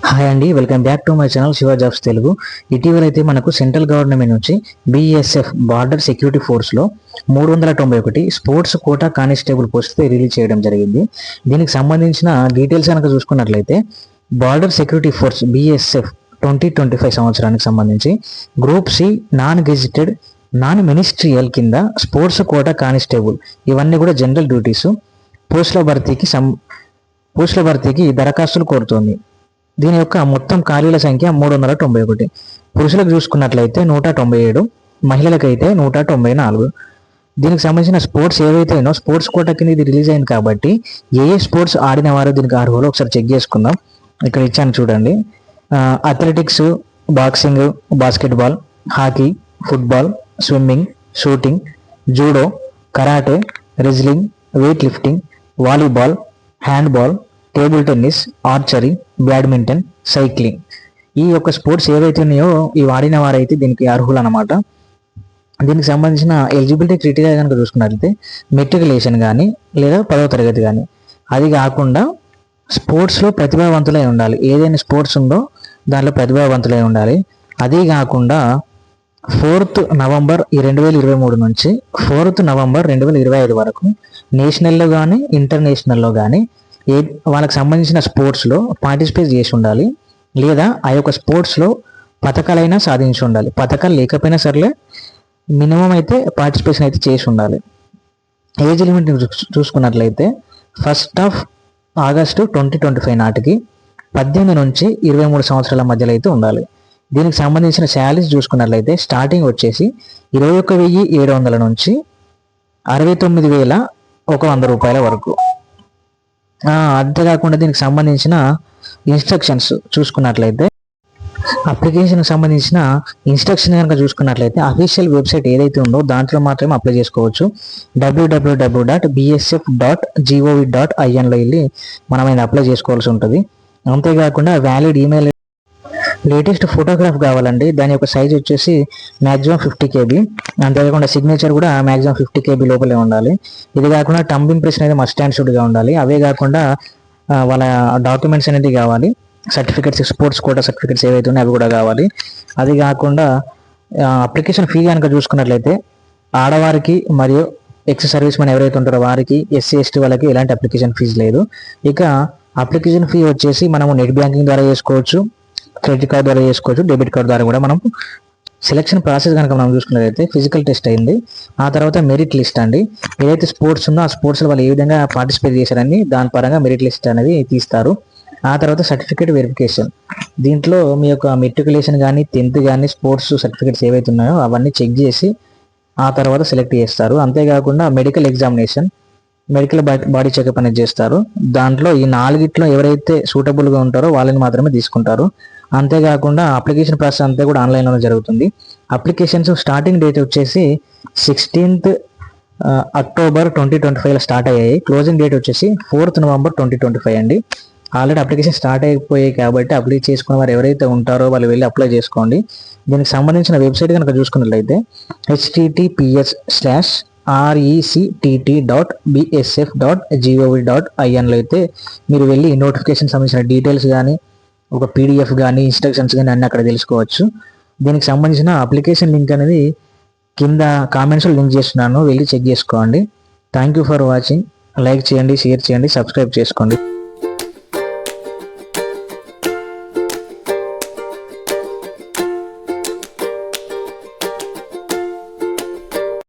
Hi అండి, welcome back to my channel Shiva jobs Telugu. ఇటీవల అయితే మనకు సెంట్రల్ గవర్నమెంట్ నుంచి బిఎస్ఎఫ్ బార్డర్ సెక్యూరిటీ ఫోర్స్లో 391 sports quota constable post release చేయడం జరిగింది. దీనికి సంబంధించిన డీటెయిల్స్ కనుక చూసుకున్నట్లయితే బార్డర్ సెక్యూరిటీ ఫోర్స్ బిఎస్ఎఫ్ 2025 సంవత్సరానికి సంబంధించి group C non gazetted non ministerial కింద స్పోర్ట్స్ కోటా కానిస్టేబుల్ ఇవన్నీ కూడా జనరల్ డ్యూటీస్ పోస్టుల భర్తీకి దరఖాస్తులు కోరుతోంది. దీని యొక్క మొత్తం ఖాళీల సంఖ్య 391. పురుషులకు చూసుకున్నట్లయితే 197, మహిళలకైతే 194. దీనికి సంబంధించిన స్పోర్ట్స్ ఏవైతేనో స్పోర్ట్స్ కోటా కింద ఇది రిలీజ్ అయింది కాబట్టి ఏ స్పోర్ట్స్ ఆడిన వారు దీనికి అర్హులు ఒకసారి చెక్ చేసుకుందాం. ఇక్కడ ఇచ్చాను చూడండి. Athletics, boxing, basketball, hockey, football, swimming, shooting, judo, karate, wrestling, weight lifting, volleyball, handball, table tennis, archery, badminton, cycling ఈ యొక్క స్పోర్ట్స్ ఏవైతే ఉన్నాయో ఈ వాడిన వారైతే దీనికి అర్హులు అనమాట. దీనికి సంబంధించిన ఎలిజిబిలిటీ క్రైటీరియా కనుక చూసుకున్నట్లయితే మెట్రికులేషన్ కానీ లేదా 10వ తరగతి కానీ, అది కాకుండా స్పోర్ట్స్లో ప్రతిభావంతులై ఉండాలి. ఏదైనా స్పోర్ట్స్ ఉందో దాంట్లో ప్రతిభావంతులై ఉండాలి. అది కాకుండా 4th నవంబర్ 2023 నుంచి 4th నవంబర్ 2025 వరకు నేషనల్లో కానీ ఇంటర్నేషనల్లో కానీ వాళ్ళకి సంబంధించిన స్పోర్ట్స్లో పార్టిసిపేట్ చేసి ఉండాలి, లేదా ఆ యొక్క స్పోర్ట్స్లో పథకాలైనా సాధించి ఉండాలి. పథకాలు లేకపోయినా సర్లే మినిమం అయితే పార్టిసిపేషన్ అయితే చేసి ఉండాలి. ఏజ్ లిమిట్ చూసుకున్నట్లయితే 1st ఆగస్టు 2025 నాటికి 18 నుంచి 23 సంవత్సరాల మధ్యలో అయితే ఉండాలి. దీనికి సంబంధించిన శాలరీస్ చూసుకున్నట్లయితే స్టార్టింగ్ వచ్చేసి 21,700 నుంచి 69,100 రూపాయల వరకు. అంతేకాకుండా దీనికి సంబంధించిన ఇన్స్ట్రక్షన్స్ చూసుకున్నట్లయితే అప్లికేషన్కి సంబంధించిన ఇన్స్ట్రక్షన్ కనుక చూసుకున్నట్లయితే అఫీషియల్ వెబ్సైట్ ఏదైతే ఉందో దాంట్లో మాత్రమే అప్లై చేసుకోవచ్చు. www.bsf.gov.in వెళ్ళి మనం అప్లై చేసుకోవాల్సి ఉంటుంది. అంతేకాకుండా వ్యాలిడ్ ఈమెయిల్, లేటెస్ట్ ఫోటోగ్రాఫ్ కావాలండి. దాని యొక్క సైజ్ వచ్చేసి మ్యాక్సిమం 50 KB. అంతేకాకుండా సిగ్నేచర్ కూడా మ్యాక్సిమం 50 KB లోపలే ఉండాలి. ఇది కాకుండా టంబ్ ఇంప్రెషన్ అనేది మస్ట్ అండ్ షుడ్గా ఉండాలి. అవే కాకుండా వాళ్ళ డాక్యుమెంట్స్ అనేది కావాలి. సర్టిఫికెట్స్, స్పోర్ట్స్ కోటా సర్టిఫికెట్స్ ఏవైతే ఉన్నాయో అవి కూడా కావాలి. అది కాకుండా అప్లికేషన్ ఫీ కనుక చూసుకున్నట్లయితే ఆడవారికి మరియు ఎక్స్ సర్వీస్ మెన్ ఎవరైతే ఉంటారో వారికి, SC ST వాళ్ళకి ఎలాంటి అప్లికేషన్ ఫీజు లేదు. ఇక అప్లికేషన్ ఫీ వచ్చేసి మనము నెట్ బ్యాంకింగ్ ద్వారా చేసుకోవచ్చు, క్రెడిట్ కార్డ్ ద్వారా చేసుకోవచ్చు, డెబిట్ కార్డ్ ద్వారా కూడా మనం. సెలక్షన్ ప్రాసెస్ కనుక మనం చూసుకున్నట్లయితే ఫిజికల్ టెస్ట్ అయింది, ఆ తర్వాత మెరిట్ లిస్ట్ అండి. ఏదైతే స్పోర్ట్స్ ఉందో ఆ స్పోర్ట్స్లో వాళ్ళు ఏ విధంగా పార్టిసిపేట్ చేశారని దాని పరంగా మెరిట్ లిస్ట్ అనేది తీస్తారు. ఆ తర్వాత సర్టిఫికేట్ వెరిఫికేషన్. దీంట్లో మీ యొక్క మెట్రికులేషన్ కానీ 10th కానీ స్పోర్ట్స్ సర్టిఫికేట్స్ ఏవైతే ఉన్నాయో అవన్నీ చెక్ చేసి ఆ తర్వాత సెలెక్ట్ చేస్తారు. అంతేకాకుండా medical examination, medical body checkup అనేది చేస్తారు. దాంట్లో ఈ 4గిట్లో ఎవరైతే సూటబుల్గా ఉంటారో వాళ్ళని మాత్రమే తీసుకుంటారు. అంతేకాకుండా అప్లికేషన్ ప్రాసెస్ అంతా కూడా ఆన్లైన్లోనే జరుగుతుంది. అప్లికేషన్స్ స్టార్టింగ్ డేట్ వచ్చేసి 16th అక్టోబర్ 2025 స్టార్ట్ అయ్యాయి. క్లోజింగ్ డేట్ వచ్చేసి 4th నవంబర్ 2025 అండి. ఆల్రెడీ అప్లికేషన్ స్టార్ట్ అయిపోయాయి కాబట్టి అప్లై చేసుకున్న వారు ఎవరైతే ఉంటారో వాళ్ళు వెళ్ళి అప్లై చేసుకోండి. దీనికి సంబంధించిన వెబ్సైట్ కనుక చూసుకున్నట్లయితే https:/recct.bsf.gov.in అయితే మీరు వెళ్ళి నోటిఫికేషన్ సంబంధించిన డీటెయిల్స్ కానీ ఒక PDF కానీ ఇన్స్ట్రక్షన్స్ కానీ అన్నీ అక్కడ తెలుసుకోవచ్చు. దీనికి సంబంధించిన అప్లికేషన్ లింక్ అనేది కింద కామెంట్స్లో లింక్ చేస్తున్నాను, వెళ్ళి చెక్ చేసుకోండి. Thank you for watching. Like చేయండి, షేర్ చేయండి, సబ్స్క్రైబ్ చేసుకోండి.